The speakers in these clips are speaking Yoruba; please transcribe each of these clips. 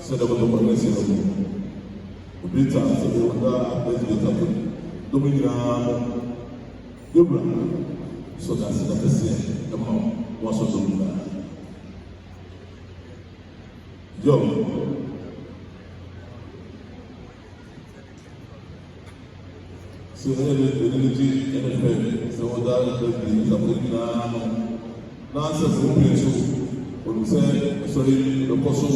Sada ko to nasi ko. Ubita sa wanda da ta ko. Domina dobra. So that's the best the mo was so domina. So energy and so that the domina na sa so when say sorry the person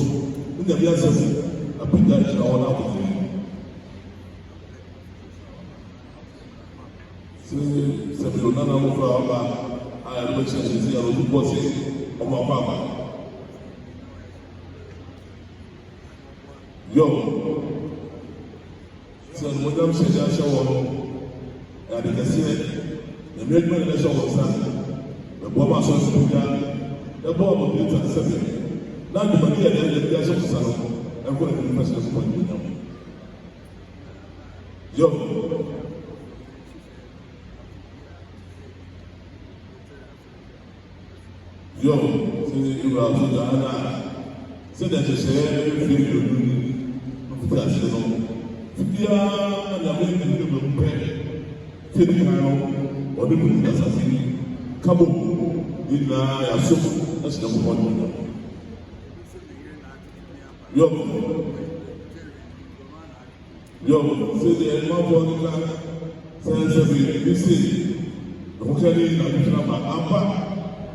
in the blessing a picture in our life. So we don't know about I mentioned this year of the of our papa. So Madame said I show and they say the movement is our son, the Boma Sons the Bob of the Assembly. Now the money at the education salon and what the president point to since you are so Ghana, said that you say everything you do, that's the norm. Yeah, and I mean, you will pay 50 pounds or the business as in Cabo in Yasuku, that's the one. Yo, say the Elma Bonica says every busy. The Hokari and Nama Ampa,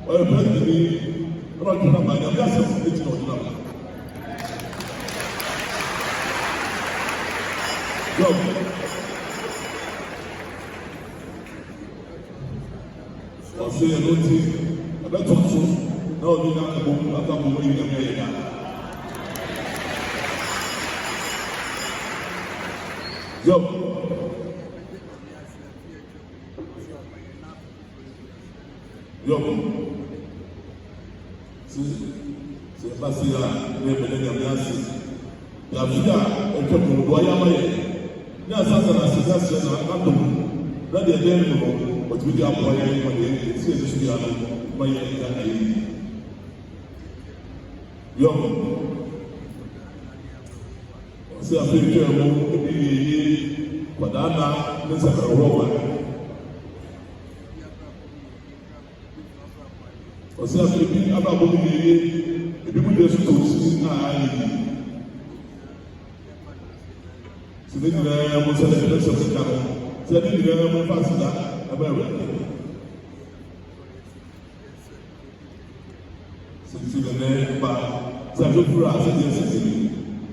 or a president, not Nama, and that's a bit of Nama. I'll say a notice, a better one, no, you can't move, I can't move in America. C'est facile à révéler la merci. La vie a été pour doyen maye. Il y a ça dans la situation à tout. Là des biens nous, tu dis à moyen maye, c'est je suis à maye à aïe. C'est un peu que mon pays Padana ne s'appelle Roma. Você a Filipe acabou de ver e me deu isso na área. Se não tiver você deve ser o cara. Se não tiver uma facilidade, é bem. Se tiver para se ajudar a ser assim,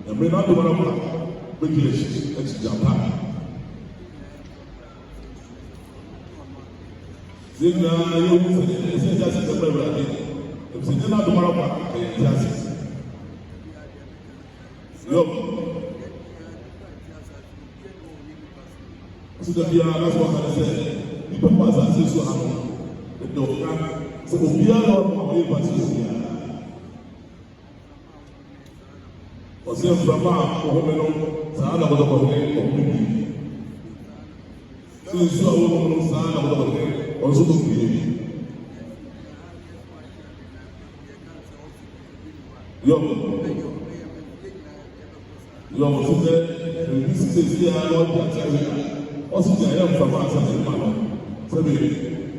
é melhor do que uma begresh é Japan. Zina eu você já se lembra aqui. Você tem nada para falar, já se. Se devia nas coisas dizer, e para passar isso sua mão. Então, se o piano não vai fazer você vai para o homem não sabe nada do que é se isso o homem não sabe nada do que é o seu filho você se a loja já ou se já é para passar de mal sabe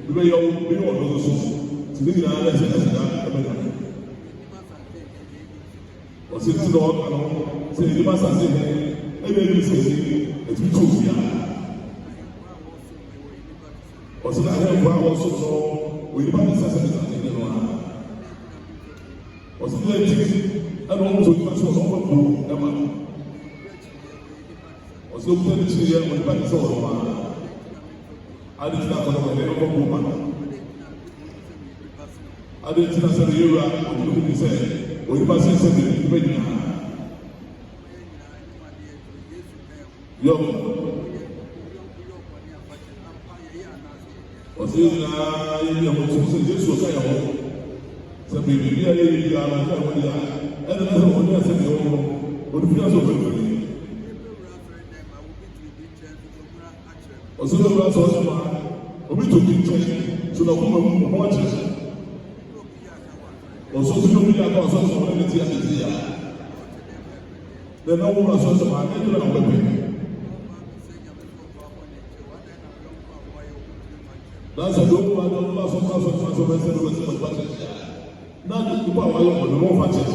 eu não sou se liga na cidade você se doa não se ele passa assim ele se é tudo já você não é igual ao seu o ele passa assim não você não é tipo não usa o seu nome é mano você não tem que ir ele passa só a gente está falando ele não como mano a gente está sendo eu o que dizer o passe sempre bem você na ele muito se isso sai ao sabe ele ia lá para onde é não onde é sempre o de fi aso bɛ firi ɔsɛ bɛ wura sɛ ɔsɛ ma obi to bi nkyɛn so na ɔkoma mu ɔmo akyerɛ ɔsɛ ɔsɛ obi yɛ akɔ ɔsɛ ɔsɛ ɔmo ne ti ase ti ya na ɛna wɔn asɔ sɛ ma ɛna ɛna ɔbɛ pɛ n'asɛ do ɔmo adɔ ɔmo asɔ ɔmo asɔ ɔmo asɔ ɔmo ɛsɛ ɔmo ɛsɛ ɔmo ɛsɛ na nipa a wayɛ ɔmo ɔmo fa kyerɛ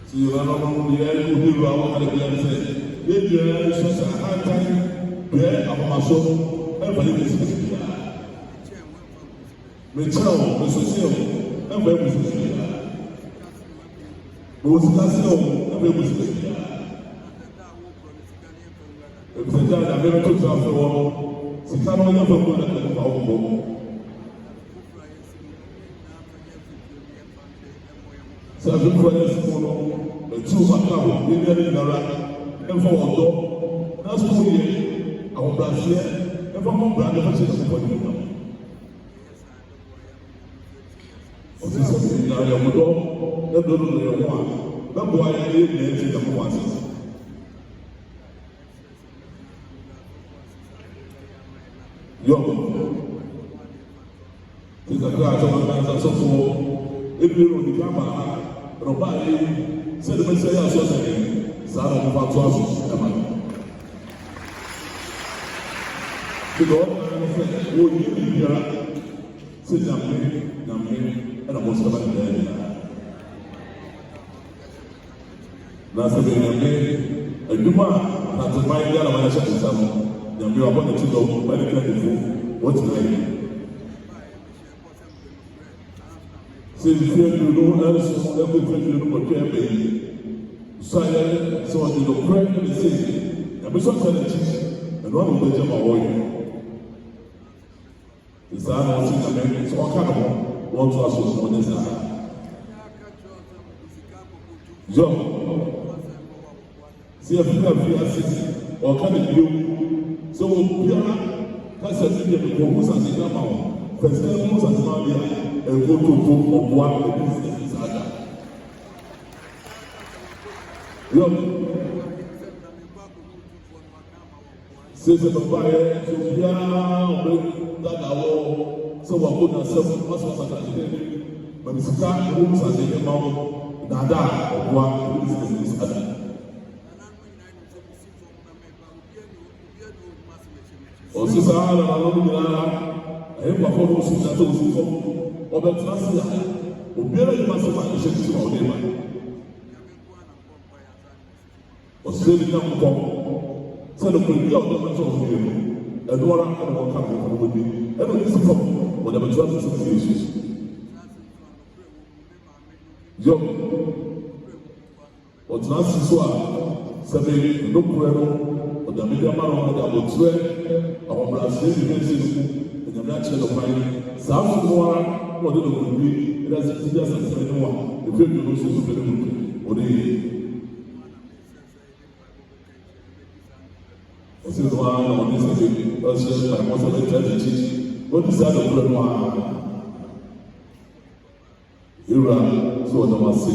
si yɛrɛ na ɔmo yɛ ɔmo wura ɔmo ade bi yɛn sɛ yɛ yɛ sɔ sɛ ahantan bɛ ahomaso ɛnfa yɛ bɛ sisi bi ya mɛ kyerɛ o mɛ sosi o ɛnfa yɛ bɛ sisi bi ya mɛ o sika se o ɛnfa yɛ bɛ sisi bi ya ebisɛ gya na bɛ to sa fɛ wɔ sika na ɔnyɛ fɛ kuro na ɛfɛ fa ɔmo bɔ sɛ afɛnfo yɛ sukuu no etu aka o yɛ yɛ ne nyinara ɛnfa wɔn dɔ na sukuu yɛ ahobrɛaseɛ ɛnfa mo bra ne fa kyerɛ ne kɔ ne mu ɔsi sɛ na yɛ mo dɔ ne dɔ no yɛ mo a bɛboa yɛ yɛ nyɛ ti yɛ mo wɔ ase yɔ ti kakra atɔ ma na nsa sɔfo ebi no nipa ma rɔba yi sɛ de bɛ sɛ yɛ asɔ sɛ saa na ɔmo fa to aso ɛma ti dɔ ɔmo sɛ wɔyi bibiara sɛ nyame ɛna mo sɛ ɛma ne bɛyɛ nyinaa na sɛ bɛ nyame adwuma a nateman bi a na wɔyɛ hyɛ nsa no nyame wabɔ ne ti dɔ ɛne kɛntefo wɔtena yi sɛ mfie aduonu ɛnso ɛkɔ mfie aduonu kɔtwa ɛbɛ yi so ayɛ sɛ ɔde nokorɛ ne sɛ nyame sɛ ɔtɛ n'akyi ɛno ana ɔbɛgya ma wɔyɛ saa na ɔsi nyame sɛ ɔka ne ho wɔnto aso ɔne saa yɔ sɛ yɛfiri afiri ase ɔka ne bio sɛ obiara kasa bi yɛ no wɔn sase kama wɔn fɛsɛ wɔn sase ma bi a ɛnkotopo ɔboa ɛbi sɛ saa da yɔ sese papa yɛ sɛ obiara ɔbɛ dada wɔ sɛ wakɔ n'asɛm wasɔ sakasi dɛ bɛbi sika wɔn sase kama wɔn dada ɔboa ɛbi sɛ saa da. Ɔsi saa na n'ano nyinaa ɛyɛ papa no osi na sɛ osi fam ɔbɛtena se a obiara yi ma sɛ ma ɛhyɛ titi ma ɔde ma ɔsi ɛni nam kɔ sɛ no kɔ ebi a ɔde ma sɛ ɔsi yɛ no ɛno ara ɛna ɔka no ɔka no ɔbi ɛna ɔde si fam ɔde abɛtena se sɛ Yesu yɔ ɔtena si so a sɛbi nnokorɛ no ɔde amedi ama no ɔde abɔturɛ ahobrɛaseɛ bi bɛ nsi no mu ɛnyame akyerɛ no kwan saa nso no ara na ɔde no kɔnwi ɛna sɛ ti asase no mu a efi aduonu nso so fɛ no mu ɔde yɛ ɔsi no ara na ɔde sɛ bi ɔhyɛ mpaebɔ sɛ ɔbɛtwa n'akyi ɔde saa nokorɛ no a ewura so ɔde mo ase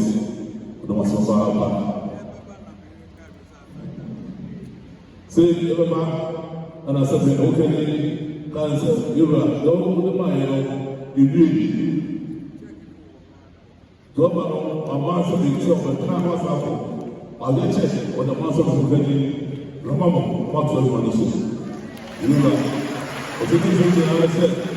ɔbaaba sɛ ɛbɛba ana sɛ bɛ ɔkɛne kan sɛ ewura dɔwɔ ɔde maa yɛ no ewie dɔwɔba no ama sɛ bɛ kyerɛ ɔbɛka ho asafo ade kyɛ ɔde mo asɛ ɔkɛne rɔba mo mato ɛma no so ewura ɔtete sɛ nyinaa sɛ